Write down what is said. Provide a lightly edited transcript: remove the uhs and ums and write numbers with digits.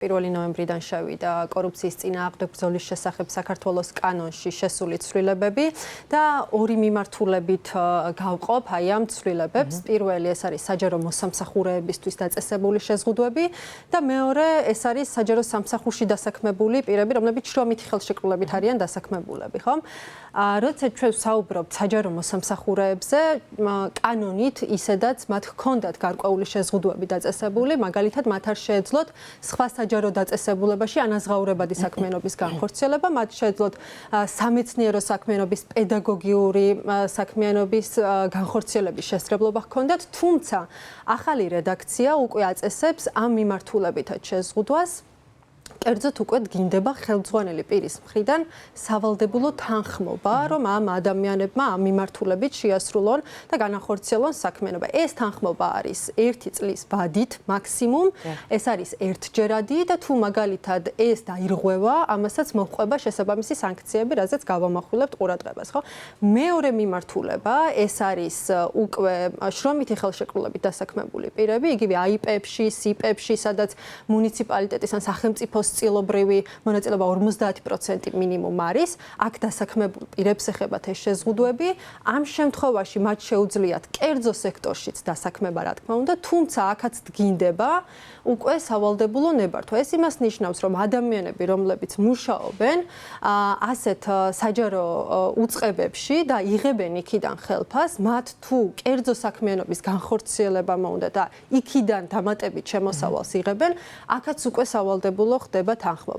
1 ნოემბრიდან შევიდა კორუფციის წინააღმდეგ ბრძოლის შესახებ საქართველოს კანონში შესული ცვლილებები და ორი მიმართულებით გავყოფ აი ამ ცვლილებებს. Პირველი ეს არის საჯარო მოსამსახურეებისთვის დაწესებული შეზღუდვები და მეორე ეს არის საჯარო სამსახურში დასაქმებული პირები, რომლებიც შრომითი ხელშეკრულებით არიან დასაქმებულები, ხო? როცა ჩვენ ვსაუბრობთ საჯარო მოსამსახურეებზე, კანონით ისედაც მათ ჰქონდათ გარკვეული შეზღუდვები დაწესებული, მაგალითად მათ არ შეეძლოთ სხვა საჯარო დაწესებულებაში ანაზღაურებადი საქმიანობის განხორციელება, მათ შეეძლოთ სამეცნიერო საქმიანობის პედაგოგიური საქმიანობის განხორციელების შესაძლებლობა ჰქონდათ, თუმცა ახალი რედაქცია უკვე აწესებს ამ მიმართულებითაც შეზღუდვას. კერძოდ უკვე დგინდება ხელმძღვანელი პირის მხრიდან სავალდებულო თანხმობა, რომ ამ ადამიანებმა ამ მიმართულებით შეასრულონ და განახორციელონ საქმიანობა. ეს თანხმობა არის 1 წლის ვადით მაქსიმუმ, ეს არის ერთჯერადი და თუ მაგალითად ეს დაირღვევა, ამასაც მოჰყვება შესაბამისი სანქციები, რაზეც გავამახვილებთ ყურადღებას, ხო? მეორე მიმართულება, ეს არის უკვე შრომითი ხელშეკრულებით დასაქმებული პირები, იგივე AIP-ებში, SIP-ებში, სადაც მუნიციპალიტეტის ან სახელმწიფო წილობრივი მონაწილეობა 50% მინიმუმ არის, აქ დასაქმებულ პირებს ეხებათ ეს შეზღუდვები. ამ შემთხვევაში მათ შეუძლიათ კერძო სექტორშიც დასაქმება, რა თქმა უნდა, თუმცა აქაც დგინდება უკვე სავალდებულო ნებართვა. ეს იმას ნიშნავს, რომ ადამიანები, რომლებიც მუშაობენ ასეთ საჯარო უწყებებში და იღებენ იქიდან ხელფას, მათ თუ კერძო საქმიანობის განხორციელება მოუნდა და იქიდან დამატებით შემოსავალს იღებენ, აქაც უკვე სავალდებულო ხდება თანხმობა.